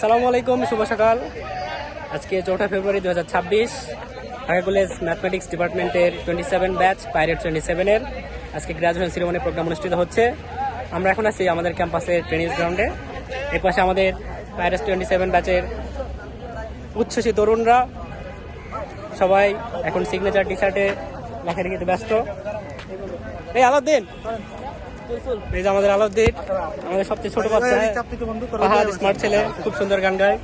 আসসালামু আলাইকুম, শুভ সকাল। আজকে 4 ফেব্রুয়ারি 2026 ঢাকা কলেজ ম্যাথমেটিক্স ডিপার্টমেন্টের 27 ব্যাচ পাইরেট 27-এর আজকে গ্রাজুয়েশন সেরিমনি প্রোগ্রাম অনুষ্ঠিত হচ্ছে। আমরা এখন আছি আমাদের ক্যাম্পাসের ট্রেনিং গ্রাউন্ডে। এর পাশে আমাদের পাইরেট 27 ব্যাচের উচ্ছ্বসী তরুণরা সবাই এখন সিগনেচার টি শার্টে লেখালেখিতে ব্যস্ত। এই আলাউদ্দিন, এই যে আমাদের আলাউদ্দিন, আমাদের সবচেয়ে ছোট বাচ্চা, স্মার্ট ছেলে, খুব সুন্দর গান গায়।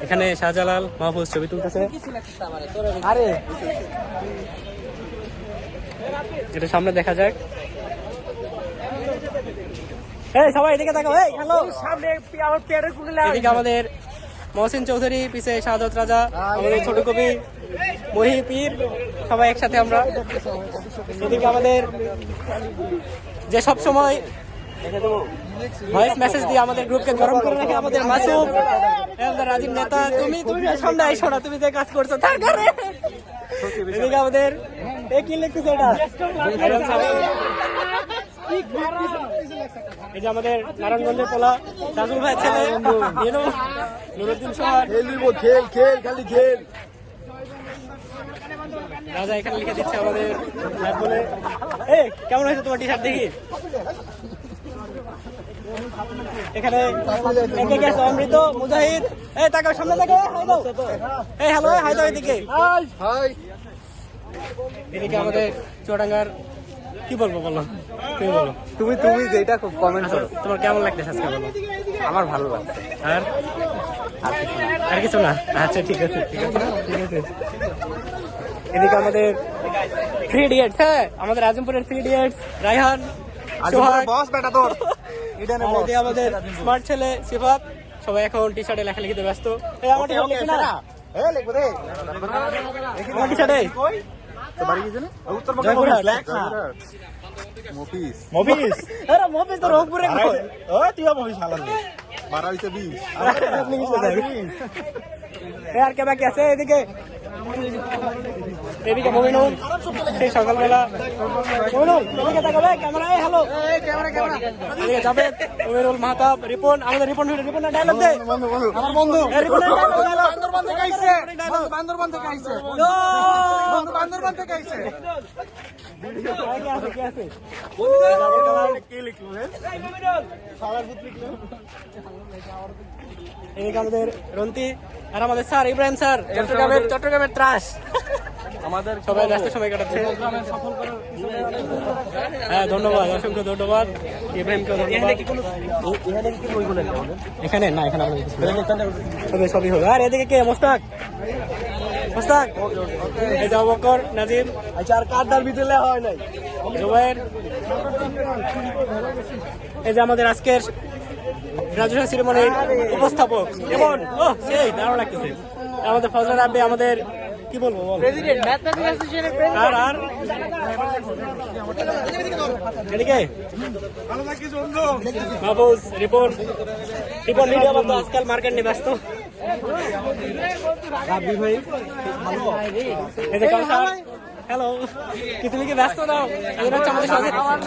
এখানে শাহজালাল মাহফুজ ছবি তুলতেছে। আরে এটা সামনে দেখা যাক। এই সবাই এদিকে তাকাও। এই হ্যালো, সামনে আমার পেয়ারের কুলে এদিকে আমাদের মহসিন চৌধুরী, পিছে শাহাদত রাজা, আমাদের ছোট কবি মহিপীর, সবাই একসাথে আমরা। এদিকে আমাদের যে সব সময় ভয়েস মেসেজ দিয়ে আমাদের গ্রুপকে গরম করে রাখে আমাদের মাসুম, রাজীব নেতা। তুমি সামনে আইসো না, তুমি যে কাজ করছো তার কারণে। এদিকে আমাদের কি লিখতেছে এটা, এই যে আমাদের নারায়ণগঞ্জের পোলা রাজুল ভাই ছেলে নুরুদ্দিন সোহান, খেল খেল খালি খেল রাজা এখানে লিখে দিচ্ছে আমাদের বলে। এই কেমন হয়েছে তোমার টি শার্ট দেখি? এখানে অমৃত, মুজাহিদ, এই তাকাও সামনে তাকাও, এই হ্যালো, হাই দাও এদিকে। এদিকে আমাদের চুয়াডাঙ্গার, কি বলবো বলো, তুমি বলো। তুমি যেটা কমেন্ট করো। তোমার কেমন লাগতেছে আজকে বলো? আমার ভালো লাগছে। আর কিছু না? আচ্ছা ঠিক আছে, ঠিক আছে, ঠিক আছে। এদিকে আমাদের 3 ইডিয়টস, হ্যাঁ আমাদের আজমপুরের 3 ইডিয়টস, রায়হান, সোহাগ, আমাদের স্মার্ট ছেলে সিফাত, সবাই এখন টি শার্টে লেখালেখিতে ব্যস্ত। এই আমার টি শার্ট লিখি না, আমার টি শার্টে আর কে বাকি আছে? এদিকে এদিকে মমিনুল, সেই সকালবেলা মমিনুল এদিকে তাকাবে ক্যামেরা। হ্যালো, এদিকে যাবে মমিনুল, মাহতাব, রিপন, আমাদের রিপনের ডায়লগ দে। আমার বন্ধু রিপনের ডায়লগ, বান্দরবান থেকে আইছে, বান্দরবান থেকে আইছে। এদিকে আমাদের রন্তি আর আমাদের স্যার ইব্রাহিম স্যার, চট্টগ্রামের ত্রাস। আমাদের সবাই ব্যস্ত সময় কাটাচ্ছে। হ্যাঁ ধন্যবাদ, অসংখ্য ধন্যবাদ ইব্রাহিমকে। এখানে না, এখানে সবই হবে। আর এদিকে কে? মোস্তাক, এই যে বকর, নাজিম, আর কারদার ভিতরে হয় নাই, জুবাইর। এই যে আমাদের আজকের গ্রাজুয়েশন সেরিমনির উপস্থাপক এবং সেই দারুণ লাগতেছে আমাদের ফজলার আব্বে, আমাদের কি বলবো আর এদিকে মাহফুজ, রিপন মিডিয়া বলতো আজকাল মার্কেট নিয়ে ব্যস্ত। হ্যালো, কি তুমি কি ব্যস্ত নাও? আমাদের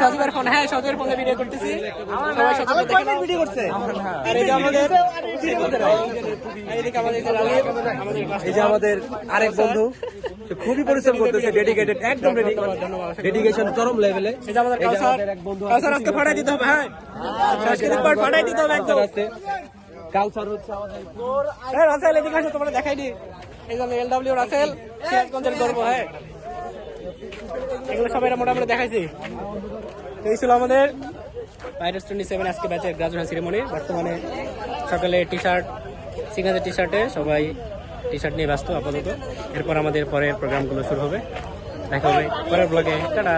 সজীবের ফোন, হ্যাঁ সজীবের ফোনে ভিডিও করতেছি, সবাই সজীবের দেখে ভিডিও করছে। আর এই যে আমাদের এই যে আমাদের আরেক বন্ধু খুবই পরিশ্রম করতেছে, ডেডিকেটেড, একদম ডেডিকেশন চরম লেভেলে। এই যে আমাদের কাউসার আজকে ফাটাই দিতে হবে, হ্যাঁ সাংস্কৃতিক পার্ট ফাটাই দিতে হবে একদম। কাউসার হচ্ছে আমাদের রাসেল, এদিকে আসো, তোমরা দেখাইনি। এই যে এলডব্লিউ রাসেল, সিরাজগঞ্জের গর্ব। হ্যাঁ এগুলো সবাই মোটামুটি দেখাইছি। এই ছিল আমাদের পাইরেটস 27 আজকে ব্যাচের গ্রাজুয়েশন সেরিমনি। বর্তমানে সকালে টি শার্ট, সিগনেচার টি শার্টে সবাই টি শার্ট নিয়ে ব্যস্ত আপাতত। এরপর আমাদের পরের প্রোগ্রামগুলো শুরু হবে, দেখা হবে পরের ব্লগে। টাটা।